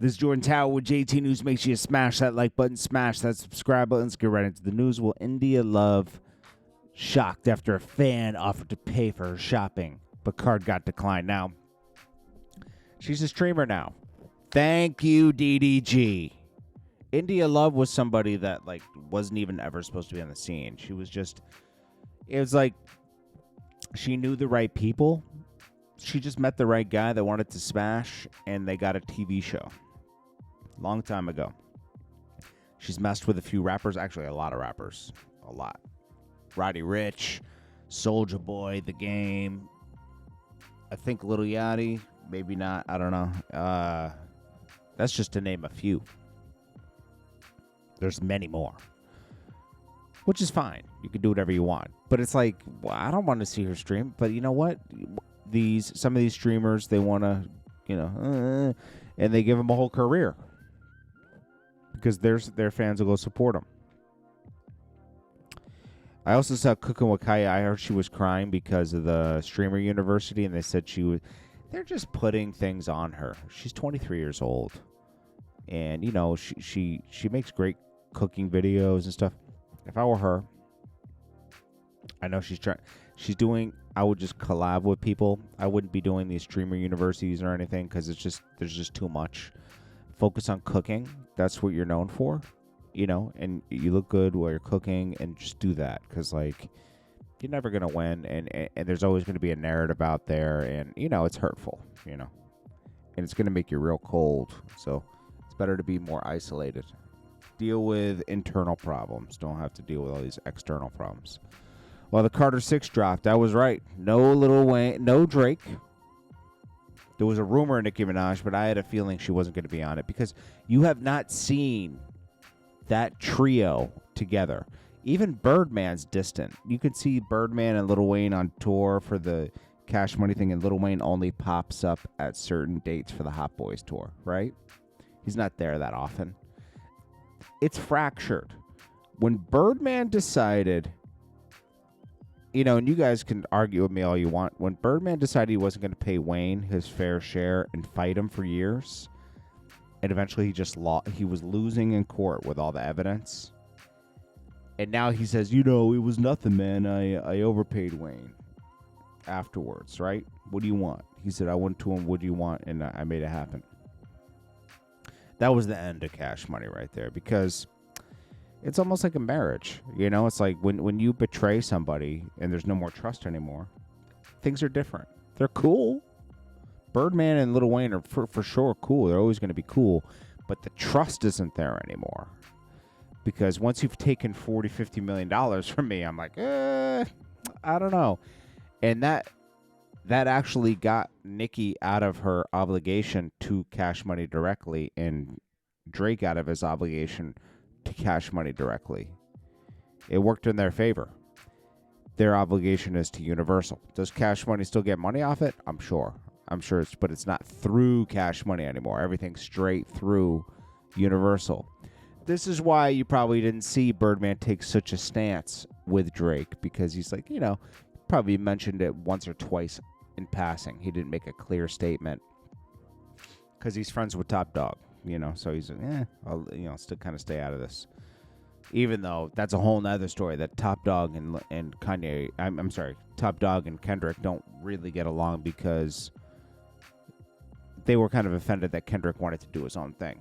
This is Jordan Tower with JT News. Make sure you smash that like button, smash that subscribe button. Let's get right into the news. Will India Love shocked after a fan offered to pay for her shopping, but card got declined? Now, she's a streamer now. Thank you, DDG. India Love was somebody that wasn't even ever supposed to be on the scene. She was just, it was like she knew the right people. She just met the right guy that wanted to smash, and they got a TV show. Long time ago. She's messed with a few rappers, actually a lot of rappers. A lot. Roddy Ricch, Soulja Boy, The Game, I think Lil Yachty, maybe not, I don't know. That's just to name a few. There's many more. Which is fine. You can do whatever you want. But it's like, well, I don't want to see her stream. But you know what? Some of these streamers, they want to, and they give them a whole career. Because their fans will go support them. I also saw Cooking with Kaya. I heard she was crying because of the Streamer University, and they said they're just putting things on her. She's 23 years old. And, she makes great cooking videos and stuff. If I were her, I know she's doing, I would just collab with people. I wouldn't be doing these streamer universities or anything because there's just too much. Focus on cooking. That's what you're known for, and you look good while you're cooking, and just do that because, you're never going to win, and there's always going to be a narrative out there, and, it's hurtful, and it's going to make you real cold. So it's better to be more isolated. Deal with internal problems. Don't have to deal with all these external problems. Well, the Carter 6 dropped. I was right. No Lil Wayne, no Drake. There was a rumor of Nicki Minaj, but I had a feeling she wasn't going to be on it because you have not seen that trio together. Even Birdman's distant. You could see Birdman and Lil Wayne on tour for the Cash Money thing, and Lil Wayne only pops up at certain dates for the Hot Boys tour, right? He's not there that often. It's fractured. When Birdman decided, and you guys can argue with me all you want, when Birdman decided he wasn't going to pay Wayne his fair share and fight him for years, and eventually he was losing in court with all the evidence, and now he says, it was nothing, man. I overpaid Wayne afterwards, right? What do you want? He said, I went to him, what do you want? And I made it happen. That was the end of Cash Money right there, because it's almost like a marriage. It's like when you betray somebody and there's no more trust anymore, things are different. They're cool. Birdman and Lil Wayne are for sure cool. They're always going to be cool. But the trust isn't there anymore. Because once you've taken $40-50 million from me, I'm like, I don't know. And that actually got Nicki out of her obligation to Cash Money directly, and Drake out of his obligation to Cash Money directly. It worked in their favor. Their obligation is to Universal. Does Cash Money still get money off it? I'm sure but it's not through Cash Money anymore. Everything's straight through Universal. This is why you probably didn't see Birdman take such a stance with Drake, because he's like, probably mentioned it once or twice in passing. He didn't make a clear statement because he's friends with Top Dog, so he's like, I'll, still kind of stay out of this. Even though that's a whole nother story that Top Dog and Kanye, I'm sorry, Top Dog and Kendrick don't really get along because they were kind of offended that Kendrick wanted to do his own thing.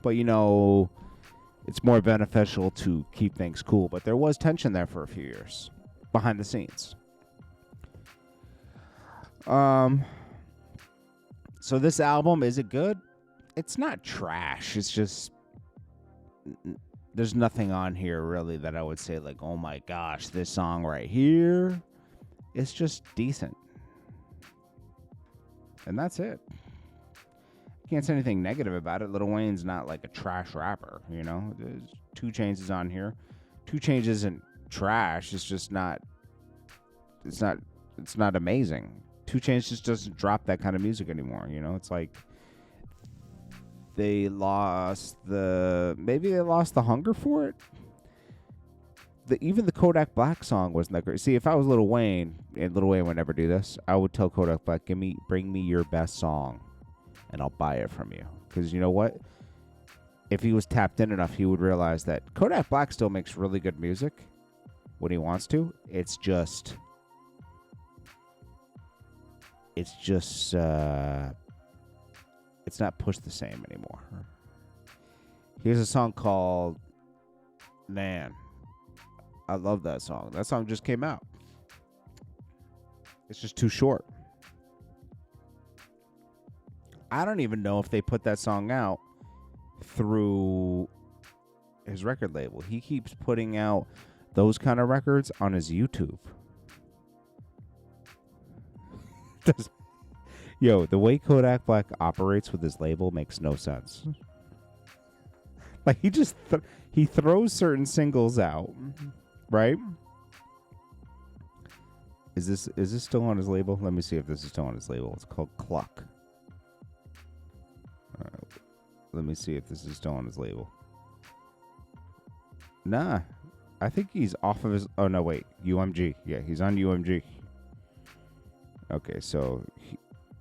But, it's more beneficial to keep things cool. But there was tension there for a few years behind the scenes. So this album, is it good? It's not trash. It's just, there's nothing on here really that I would say like, oh my gosh, this song right here. It's just decent. And that's it. Can't say anything negative about it. Lil Wayne's not like a trash rapper, There's 2 Chainz is on here. 2 Chainz isn't trash. It's just not. It's not amazing. 2 Chainz just doesn't drop that kind of music anymore. It's like they lost the hunger for it. Even the Kodak Black song wasn't that great. See, if I was Lil Wayne, and Lil Wayne would never do this, I would tell Kodak Black, bring me your best song. and I'll buy it from you. Because you know what? If he was tapped in enough, he would realize that Kodak Black still makes really good music when he wants to. It's just it's not pushed the same anymore. Here's a song called Man. I love that song. That song just came out. It's just too short. I don't even know if they put that song out through his record label. He keeps putting out those kind of records on his YouTube. Yo, the way Kodak Black operates with his label makes no sense. Like he just he throws certain singles out, right? Is this still on his label? Let me see if this is still on his label. It's called Cluck. All right. Let me see if this is still on his label. Nah. I think he's off of his... Oh, no, wait. UMG. Yeah, he's on UMG. Okay, so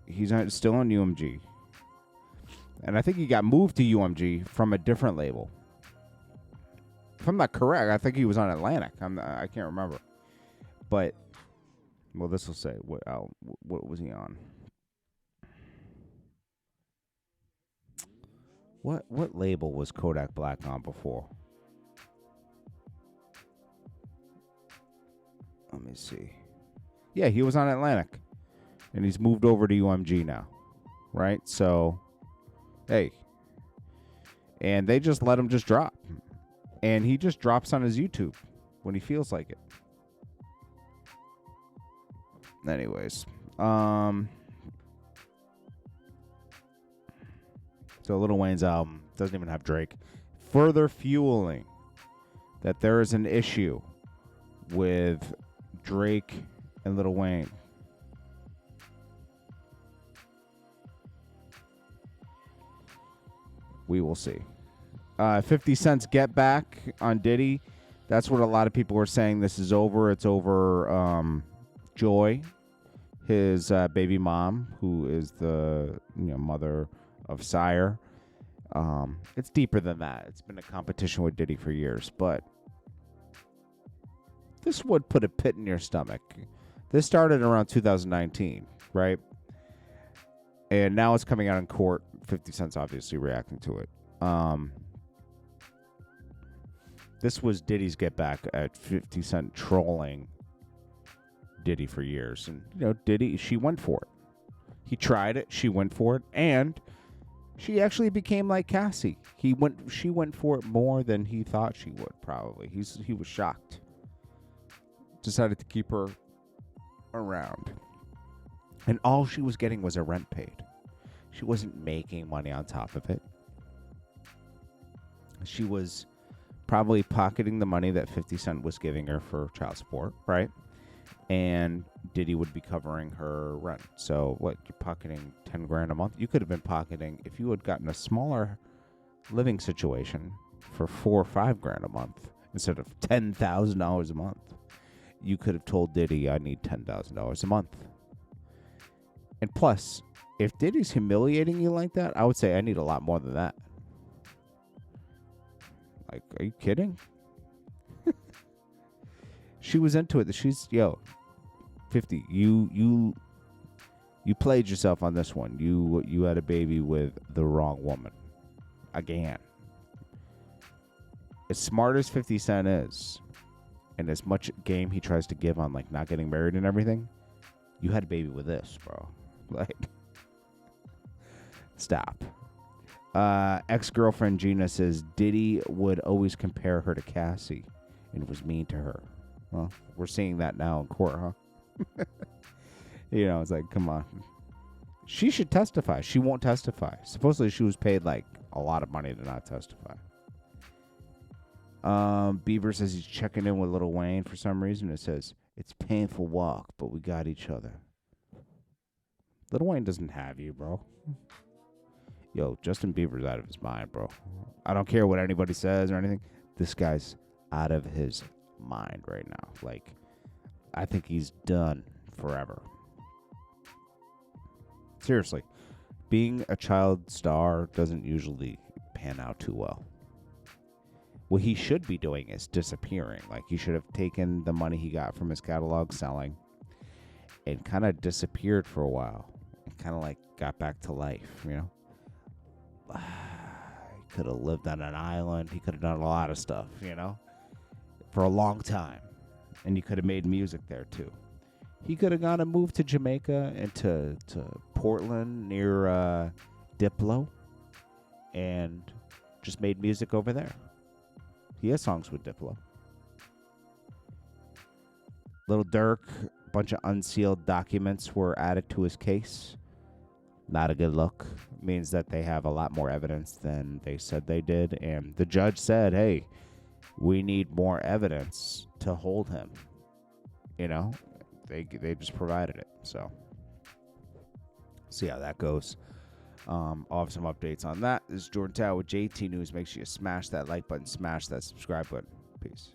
he's still on UMG. And I think he got moved to UMG from a different label. If I'm not correct, I think he was on Atlantic. I can't remember. But... Well, this will say what was he on? What label was Kodak Black on before? Let me see. Yeah, he was on Atlantic, and he's moved over to UMG now, right? So, hey, and they just let him just drop, and he just drops on his YouTube when he feels like it. Anyways, so Lil Wayne's album doesn't even have Drake, further fueling that there is an issue with Drake and Lil Wayne. We will see. 50 Cent's Get Back on Diddy. That's what a lot of people were saying. This is over. It's over. Joy, his baby mom, who is the mother of Sire. It's deeper than that. It's been a competition with Diddy for years, but this would put a pit in your stomach. This started around 2019, right? And now it's coming out in court. 50 Cent's obviously reacting to it. This was Diddy's Get Back at 50 Cent trolling Diddy for years. And, Diddy, she went for it. He tried it. She went for it. And she actually became like Cassie. She went for it more than he thought she would, probably. He was shocked. Decided to keep her around. And all she was getting was a rent paid. She wasn't making money on top of it. She was probably pocketing the money that 50 Cent was giving her for child support, right? And Diddy would be covering her rent. So what, you're pocketing 10 grand a month? You could have been pocketing, if you had gotten a smaller living situation for 4 or 5 grand a month instead of $10,000 a month, you could have told Diddy, I need $10,000 a month. And plus, if Diddy's humiliating you like that, I would say I need a lot more than that. Like, are you kidding? She was into it. She's 50. You played yourself on this one. You had a baby with the wrong woman. Again. As smart as 50 Cent is, and as much game he tries to give on like not getting married and everything, you had a baby with this, bro. Like, stop. Ex-girlfriend Gina says Diddy would always compare her to Cassie and was mean to her. Well, we're seeing that now in court, huh? It's like, come on. She should testify. She won't testify. Supposedly she was paid like a lot of money to not testify. Bieber says he's checking in with Lil Wayne for some reason. It says, it's painful walk, but we got each other. Lil Wayne doesn't have you, bro. Yo, Justin Bieber's out of his mind, bro. I don't care what anybody says or anything. This guy's out of his mind right now. Like, I think he's done forever. Seriously. being a child star doesn't usually pan out too well. What he should be doing is disappearing. Like, he should have taken the money he got from his catalog selling and kind of disappeared for a while and kind of like got back to life, you know? He could have lived on an island. He could have done a lot of stuff, you know, for a long time. And he could have made music there too. He could have gone and moved to Jamaica and to Portland near Diplo and just made music over there. He has songs with Diplo. Lil Durk, a bunch of unsealed documents were added to his case. Not a good look. Means that they have a lot more evidence than they said they did. And the judge said, hey, we need more evidence to hold him. You know, they just provided it. So, see how that goes. I'll have some updates on that. This is Jordan Tower with JT News. Make sure you smash that like button, smash that subscribe button. Peace.